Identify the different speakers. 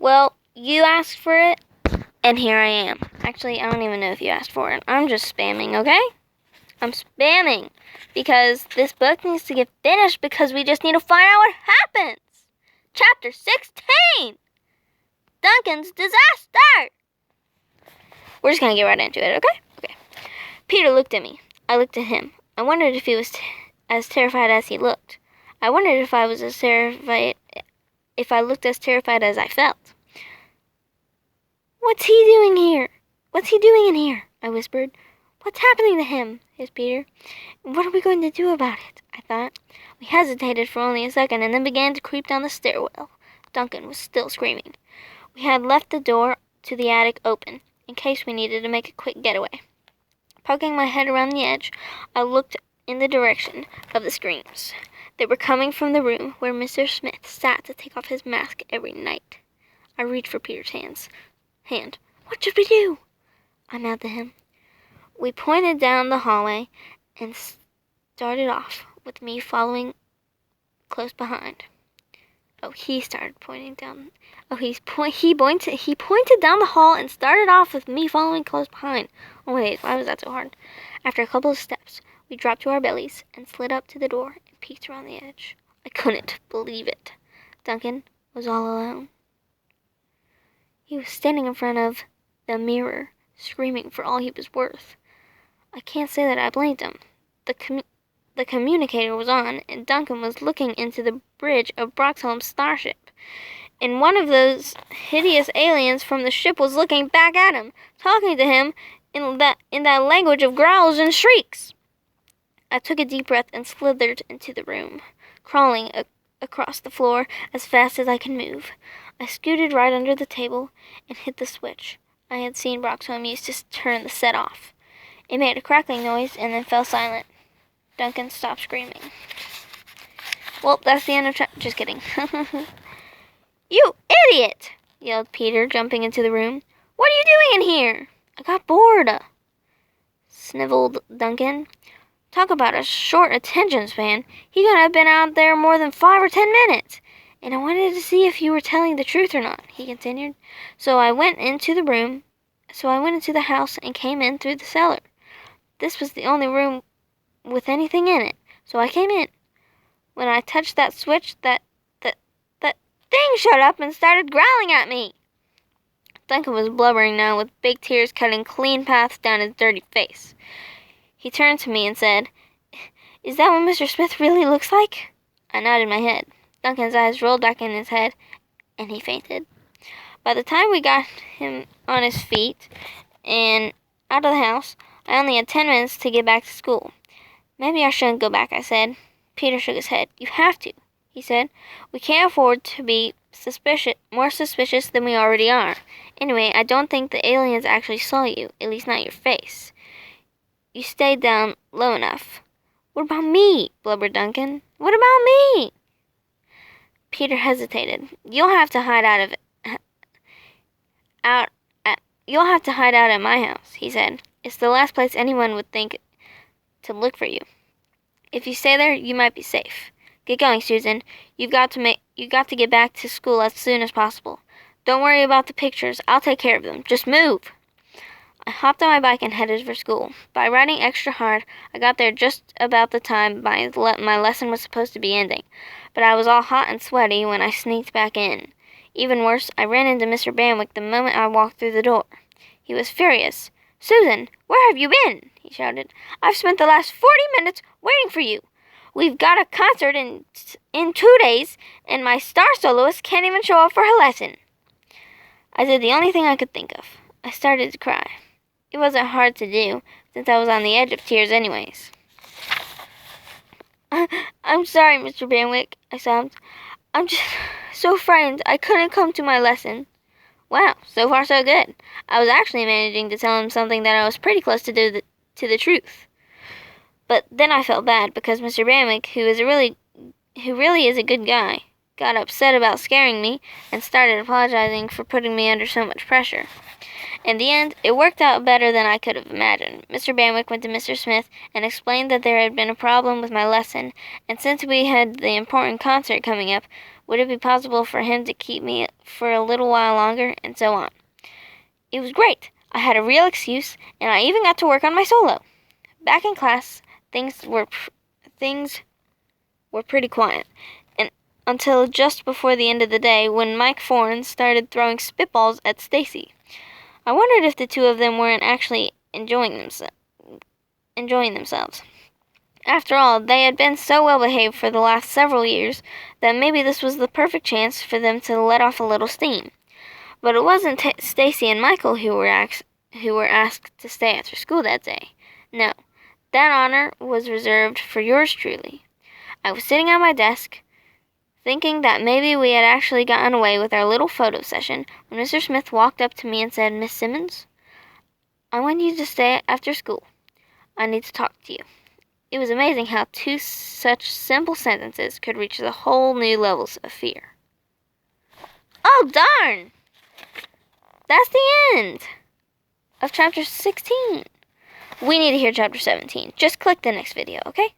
Speaker 1: Well, you asked for it, and here I am. Actually, I don't even know if you asked for it. I'm just spamming, okay? I'm spamming because this book needs to get finished because we just need to find out what happens. Chapter 16, Duncan's Disaster. We're just going to get right into it, okay? Okay. Peter looked at me. I looked at him. I wondered if he was as terrified as he looked. I wondered if I was as terrified, if I looked as terrified as I felt. What's he doing here? What's he doing in here? I whispered. What's happening to him? Hissed Peter. What are we going to do about it? I thought. We hesitated for only a second and then began to creep down the stairwell. Duncan was still screaming. We had left the door to the attic open, in case we needed to make a quick getaway. Poking my head around the edge, I looked in the direction of the screams. They were coming from the room where Mr. Smith sat to take off his mask every night. I reached for Peter's hand. What should we do? I mouthed to him. We pointed down the hallway and started off, with me following close behind. Oh, he started pointing down. Oh, he pointed down the hall and started off with me following close behind. Oh wait, why was that so hard? After a couple of steps, we dropped to our bellies and slid up to the door and peeked around the edge. I couldn't believe it. Duncan was all alone. He was standing in front of the mirror, screaming for all he was worth. I can't say that I blamed him. The communicator was on, and Duncan was looking into the bridge of Broxholm's starship. And one of those hideous aliens from the ship was looking back at him, talking to him in that language of growls and shrieks. I took a deep breath and slithered into the room, crawling across the floor as fast as I could move. I scooted right under the table and hit the switch I had seen Broxholm use to turn the set off. It made a crackling noise and then fell silent. Duncan stopped screaming. Well, that's the end of just kidding. You idiot! Yelled Peter, jumping into the room. What are you doing in here? I got bored, sniveled Duncan. Talk about a short attention span. He could have been out there more than 5 or 10 minutes. And I wanted to see if you were telling the truth or not, he continued. So I went into the house and came in through the cellar. This was the only room with anything in it, so I came in. When I touched that switch, that thing shut up and started growling at me. Duncan was blubbering now, with big tears cutting clean paths down his dirty face. He turned to me and said, Is that what Mr. Smith really looks like? I nodded my head. Duncan's eyes rolled back in his head, and he fainted. By the time we got him on his feet and out of the house, I only had 10 minutes to get back to school. Maybe I shouldn't go back, I said. Peter shook his head. You have to, he said. We can't afford to be more suspicious than we already are. Anyway, I don't think the aliens actually saw you, at least not your face. You stayed down low enough. What about me? Blubbered Duncan. What about me? Peter hesitated. You'll have to hide out at my house, he said. It's the last place anyone would think to look for you. If you stay there, you might be safe. Get going, Susan. You've got to get back to school as soon as possible. Don't worry about the pictures. I'll take care of them. Just move. I hopped on my bike and headed for school. By riding extra hard, I got there just about the time my lesson was supposed to be ending. But I was all hot and sweaty when I sneaked back in. Even worse, I ran into Mr. Banwick the moment I walked through the door. He was furious. Susan, where have you been? He shouted. I've spent the last 40 minutes waiting for you. We've got a concert in 2 days, and my star soloist can't even show up for her lesson. I did the only thing I could think of. I started to cry. It wasn't hard to do, since I was on the edge of tears anyways. I'm sorry, Mr. Banwick, I sobbed. I'm just so frightened I couldn't come to my lesson. Wow, so far so good. I was actually managing to tell him something that I was pretty close to the truth. But then I felt bad because Mr. Banwick, who really is a good guy, got upset about scaring me and started apologizing for putting me under so much pressure. In the end, it worked out better than I could have imagined. Mr. Banwick went to Mr. Smith and explained that there had been a problem with my lesson, and since we had the important concert coming up, Would it be possible for him to keep me for a little while longer? And so on. It was great. I had a real excuse, and I even got to work on my solo. Back in class, things were pretty quiet, and until just before the end of the day, when Mike Foran started throwing spitballs at Stacy. I wondered if the two of them weren't actually enjoying themselves. After all, they had been so well behaved for the last several years that maybe this was the perfect chance for them to let off a little steam. But it wasn't Stacy and Michael who were asked to stay after school that day. No, that honor was reserved for yours truly. I was sitting at my desk, thinking that maybe we had actually gotten away with our little photo session, when Mr. Smith walked up to me and said, "Miss Simmons, I want you to stay after school. I need to talk to you." It was amazing how two such simple sentences could reach the whole new levels of fear. Oh, darn! That's the end of chapter 16. We need to hear chapter 17. Just click the next video, okay?